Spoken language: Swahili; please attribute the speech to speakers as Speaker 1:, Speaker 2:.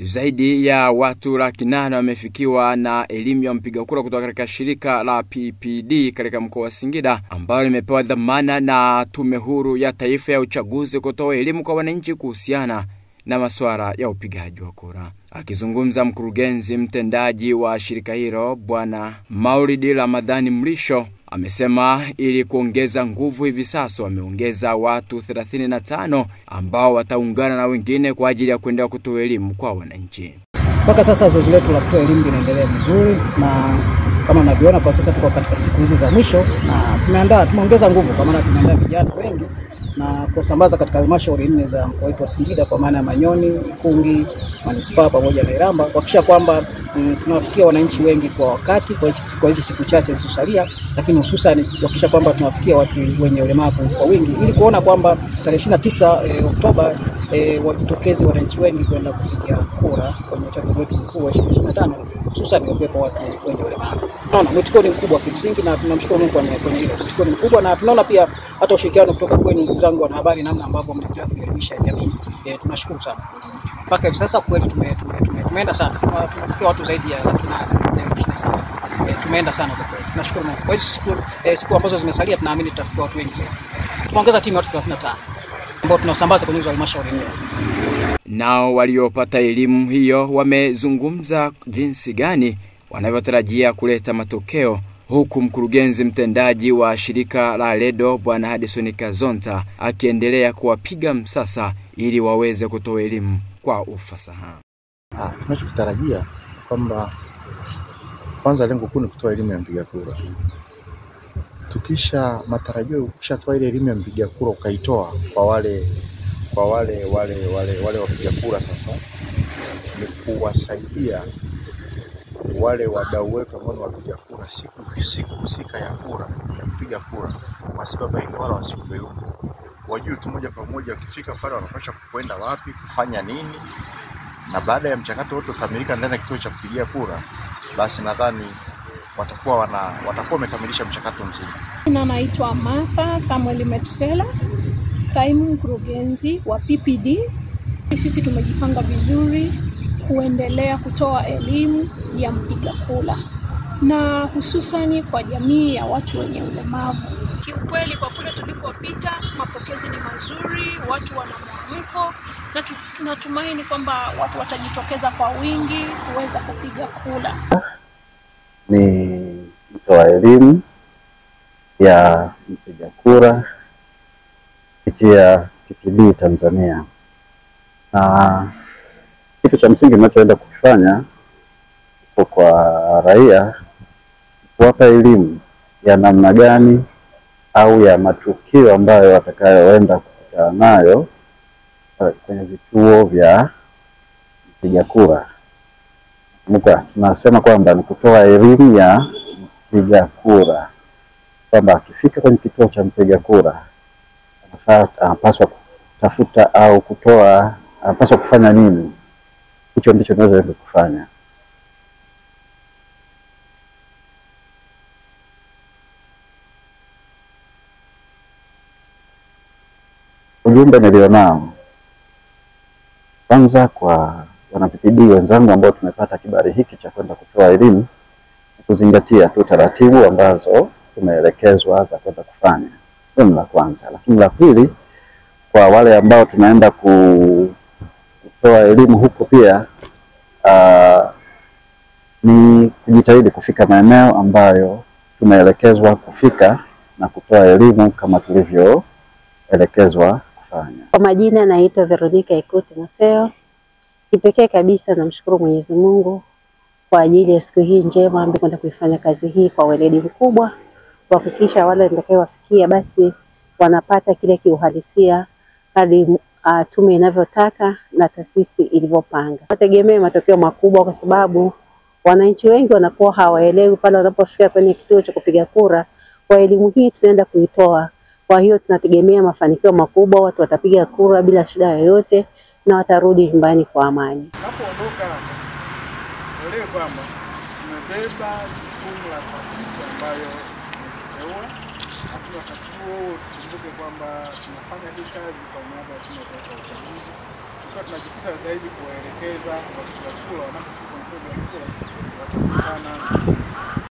Speaker 1: Zaidi ya watu 800,000 wamefikiwa na elimu ya mpiga kura kutoka katika shirika la PPD katika mkoa wa Singida, ambalo limepewa dhamana na Tume Huru ya Taifa ya Uchaguzi kutoa elimu kwa wananchi kuhusiana na masuala ya upigaji wa kura. Akizungumza mkurugenzi mtendaji wa shirika hilo Bwana Maulidi Ramadhani Mrisho amesema ili kuongeza nguvu hivi sasa wameongeza watu 35 ambao wataungana na wengine kwa ajili ya kuendelea kutoa elimu kwa wananchi.
Speaker 2: Mpaka sasa zoezi letu la kutoa elimu linaendelea vizuri, na kama mnavyoona kwa sasa tuko katika siku hizi za mwisho, na tumeongeza nguvu kwa maana tumeandaa vijana wengi na kusambaza katika halmashauri 4 za mkoa wetu wa Singida, kwa maana ya Manyoni, Ikungi, Manispaa pamoja na Iramba, kuhakikisha kwamba tunawafikia wananchi wengi kwa wakati kwa hizi siku chache zilizosalia, lakini hususan kuhakikisha kwamba tunawafikia watu wenye ulemavu kwa wingi, ili kuona kwamba tarehe 29 Oktoba wajitokeze wananchi wengi kwenda kupiga kura kwenye uchaguzi wetu mkuu wa 2025, hususan kwa watu wenye ulemavu. Naona mwitikio ni mkubwa kimsingi, na tunamshukuru Mungu kwenye hilo. Mwitikio ni mkubwa, na tunaona pia hata ushirikiano kutoka kwenu ndugu zangu wanahabari, namna ambavyo mnaendelea kuelimisha jamii. Tunashukuru sana. Mpaka hivi sasa kweli tumeenda sana. Tunafikia watu zaidi ya 800,000. Tumeenda sana kwa kweli. Tunashukuru Mungu. Kwa hiyo siku ambazo zimesalia tunaamini tutafikia watu wengi zaidi. Tumeongeza timu ya watu 35 ambao tunasambaza kwenye halmashauri 4.
Speaker 1: Nao waliopata elimu hiyo wamezungumza jinsi gani wanavyotarajia kuleta matokeo, huku mkurugenzi mtendaji wa shirika la REDO Bwana Hadison Kazonta akiendelea kuwapiga msasa ili waweze kutoa elimu kwa ufasaha.
Speaker 3: Tunachotarajia kwamba kwanza lengo kuu ni kutoa elimu ya mpiga kura. Tukisha matarajio ukishatoa ile elimu ya mpiga kura ukaitoa kwa wale wapiga kura, sasa ni kuwasaidia wale wadau wetu ambao wapiga kura siku husika ya kura ya kupiga kura, wasibabaike wala wasiyumbe. Wajue tu moja kwa moja ukifika pale wanapaswa kwenda wapi, kufanya nini, na baada ya mchakato wote kukamilika ndani ya kituo cha kupigia kura, basi nadhani watakuwa wamekamilisha mchakato mzima.
Speaker 4: Naitwa Martha Samuel Metusela, kaimu mkurugenzi wa PPD. Sisi tumejipanga vizuri kuendelea kutoa elimu ya mpiga kura, na hususani kwa jamii ya watu wenye ulemavu. Kiukweli kwa kule tulipopita mapokezi ni mazuri, watu wana mwamko, na tunatumaini kwamba watu watajitokeza kwa wingi kuweza kupiga kura.
Speaker 5: Ni mtoa elimu ya mpiga kura kupitia PPD Tanzania, na kitu cha msingi tunachoenda kufanya kwa raia kuwapa elimu ya namna gani au ya matukio ambayo watakayoenda kukutana nayo kwenye vituo vya mpiga kura. Tunasema kwamba ni kutoa elimu ya mpiga kura, kwamba akifika kwenye kituo cha mpiga kura anapaswa kutafuta au anapaswa kufanya nini. Hicho ndicho tunaweza kufanya. Ujumbe nilionao kwanza kwa wana PPD wenzangu ambao tumepata kibali hiki cha kwenda kutoa elimu, kuzingatia tu taratibu ambazo tumeelekezwa za kwenda kufanya. Hilo la kwanza. Lakini la pili, kwa wale ambao tunaenda kutoa elimu huko pia, ni kujitahidi kufika maeneo ambayo tumeelekezwa kufika na kutoa elimu kama tulivyoelekezwa kufanya.
Speaker 6: Kwa majina naitwa Veronica Ikuti Mafeo. Kipekee kabisa namshukuru Mwenyezi Mungu kwa ajili ya siku hii njema ambayo kwenda kuifanya kazi hii kwa weledi mkubwa, kuhakikisha wale nitakayowafikia basi wanapata kile kiuhalisia hadi tume inavyotaka na taasisi ilivyopanga. Nategemea matokeo makubwa, kwa sababu wananchi wengi wanakuwa hawaelewi pale wanapofika kwenye kituo cha kupiga kura. Kwa elimu hii tunaenda kuitoa, kwa hiyo tunategemea mafanikio makubwa. Watu watapiga kura bila shida yoyote na watarudi nyumbani kwa amani.
Speaker 7: Tunapoondoka elewe kwamba tumebeba jukumu la taasisi ambayo tumeteua, na wakati huo tukumbuke kwamba tunafanya hii kazi kwa niaba ya Tume ya Taifa ya Uchaguzi. tulikuwa tunajikita zaidi kuwaelekeza wapiga kura wanapofika kwenye vituo vya kura watakutana